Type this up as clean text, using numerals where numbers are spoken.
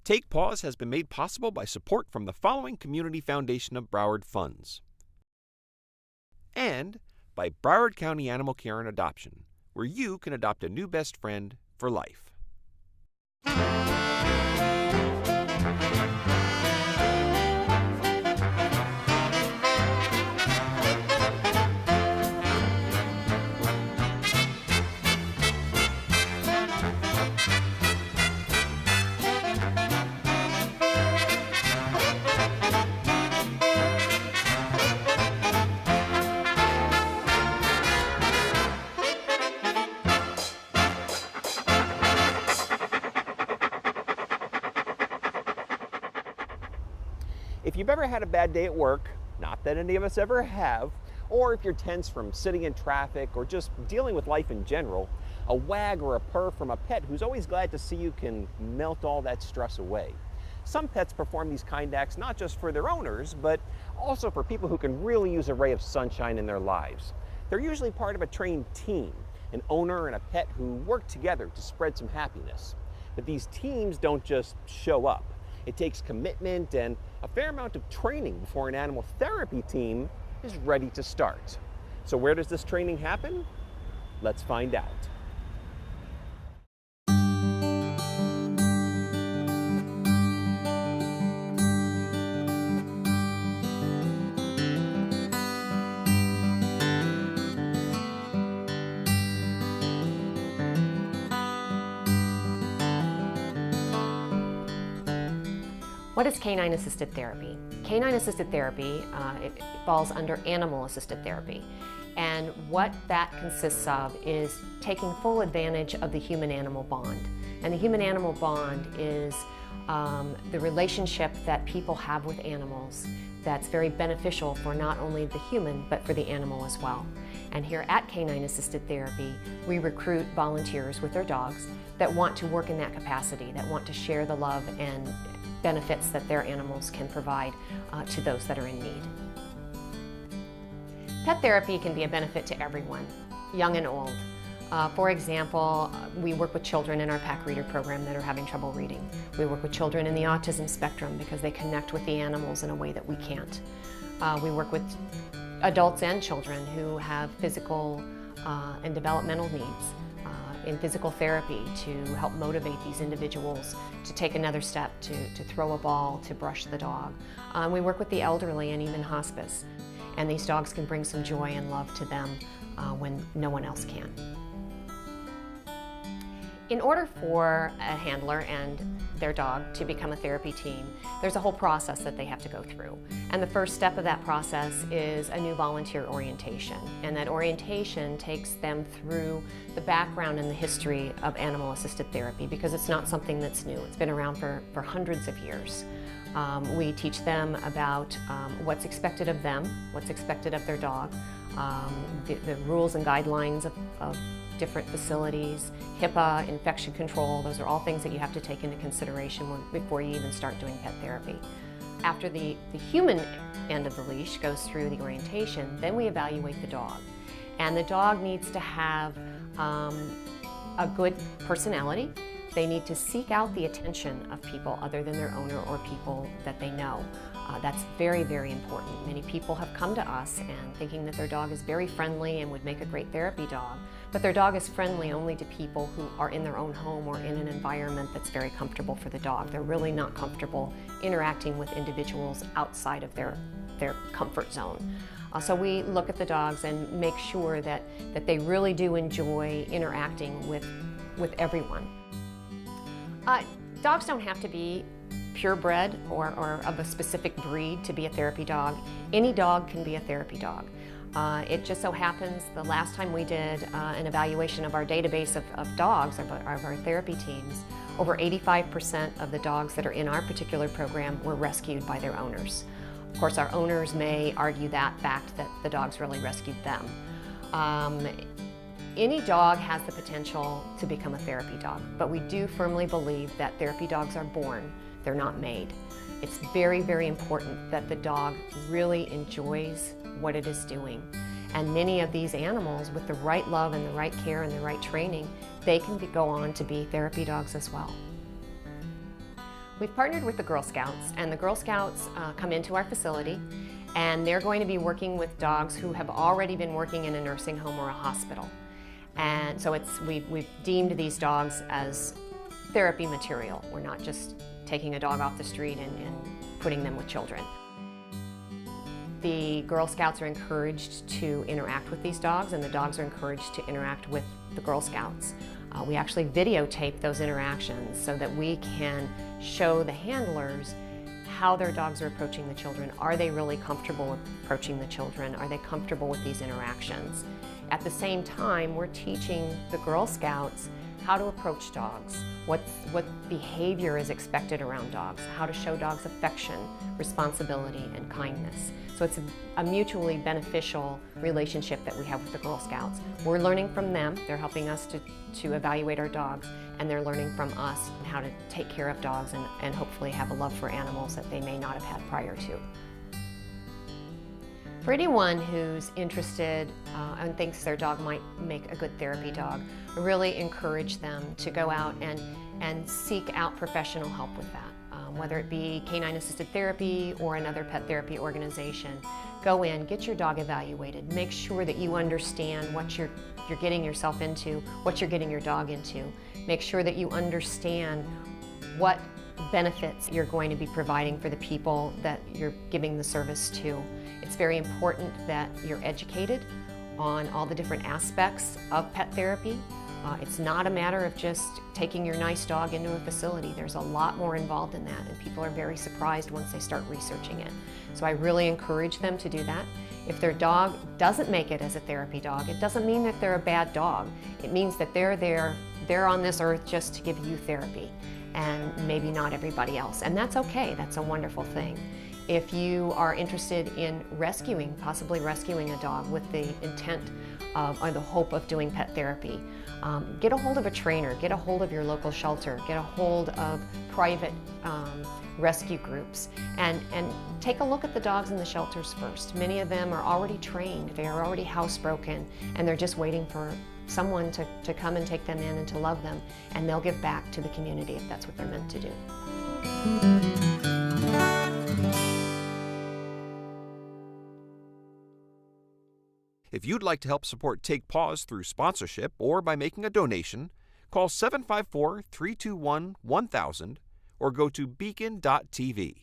Take Paws has been made possible by support from the following Community Foundation of Broward funds. And by Broward County Animal Care and Adoption, where you can adopt a new best friend for life. If you've ever had a bad day at work, not that any of us ever have, or if you're tense from sitting in traffic or just dealing with life in general, a wag or a purr from a pet who's always glad to see you can melt all that stress away. Some pets perform these kind acts not just for their owners, but also for people who can really use a ray of sunshine in their lives. They're usually part of a trained team, an owner and a pet who work together to spread some happiness. But these teams don't just show up. It takes commitment and a fair amount of training before an animal therapy team is ready to start. So where does this training happen? Let's find out. What is canine-assisted therapy? Canine-assisted therapy, it falls under animal-assisted therapy. And what that consists of is taking full advantage of the human-animal bond. And the human-animal bond is the relationship that people have with animals that's very beneficial for not only the human, but for the animal as well. And here at Canine-Assisted Therapy, we recruit volunteers with their dogs that want to work in that capacity, that want to share the love and benefits that their animals can provide to those that are in need. Pet therapy can be a benefit to everyone, young and old. For example, we work with children in our pack reader program that are having trouble reading. We work with children in the autism spectrum because they connect with the animals in a way that we can't. We work with adults and children who have physical and developmental needs in physical therapy to help motivate these individuals to take another step, to throw a ball, to brush the dog. We work with the elderly and even hospice. And these dogs can bring some joy and love to them when no one else can. In order for a handler and their dog to become a therapy team, there's a whole process that they have to go through. And the first step of that process is a new volunteer orientation. And that orientation takes them through the background and the history of animal-assisted therapy because it's not something that's new. It's been around for hundreds of years. We teach them about what's expected of them, what's expected of their dog, the rules and guidelines of different facilities, HIPAA, infection control. Those are all things that you have to take into consideration before you even start doing pet therapy. After the human end of the leash goes through the orientation, then we evaluate the dog. And the dog needs to have a good personality. They need to seek out the attention of people other than their owner or people that they know. That's very, very important. Many people have come to us and thinking that their dog is very friendly and would make a great therapy dog, but their dog is friendly only to people who are in their own home or in an environment that's very comfortable for the dog. They're really not comfortable interacting with individuals outside of their comfort zone. So we look at the dogs and make sure that they really do enjoy interacting with everyone. Dogs don't have to be purebred or of a specific breed to be a therapy dog. Any dog can be a therapy dog. It just so happens the last time we did an evaluation of our database of dogs, of our therapy teams, over 85% of the dogs that are in our particular program were rescued by their owners. Of course, our owners may argue that fact that the dogs really rescued them. Any dog has the potential to become a therapy dog, but we do firmly believe that therapy dogs are born, they're not made. It's very, very important that the dog really enjoys what it is doing. And many of these animals, with the right love and the right care and the right training, they can go on to be therapy dogs as well. We've partnered with the Girl Scouts, and the Girl Scouts come into our facility, and they're going to be working with dogs who have already been working in a nursing home or a hospital. And so we've deemed these dogs as therapy material. We're not just taking a dog off the street and putting them with children. The Girl Scouts are encouraged to interact with these dogs, and the dogs are encouraged to interact with the Girl Scouts. We actually videotape those interactions so that we can show the handlers how their dogs are approaching the children. Are they really comfortable approaching the children? Are they comfortable with these interactions? At the same time, we're teaching the Girl Scouts how to approach dogs, what behavior is expected around dogs, how to show dogs affection, responsibility, and kindness. So it's a mutually beneficial relationship that we have with the Girl Scouts. We're learning from them, they're helping us to evaluate our dogs, and they're learning from us how to take care of dogs and hopefully have a love for animals that they may not have had prior to. For anyone who's interested and thinks their dog might make a good therapy dog, I really encourage them to go out and seek out professional help with that. Whether it be canine assisted therapy or another pet therapy organization, go in, get your dog evaluated, make sure that you understand what you're getting yourself into, what you're getting your dog into. Make sure that you understand what benefits you're going to be providing for the people that you're giving the service to. It's very important that you're educated on all the different aspects of pet therapy. It's not a matter of just taking your nice dog into a facility. There's a lot more involved in that, and people are very surprised once they start researching it. So I really encourage them to do that. If their dog doesn't make it as a therapy dog, it doesn't mean that they're a bad dog. It means that they're on this earth just to give you therapy, and maybe not everybody else. And that's okay, that's a wonderful thing. If you are interested in possibly rescuing a dog with the intent or the hope of doing pet therapy, get a hold of a trainer, get a hold of your local shelter, get a hold of private rescue groups, and take a look at the dogs in the shelters first. Many of them are already trained, they are already housebroken, and they're just waiting for someone to come and take them in and to love them, and they'll give back to the community if that's what they're meant to do. If you'd like to help support Take Paws through sponsorship or by making a donation, call 754-321-1000 or go to beacon.tv.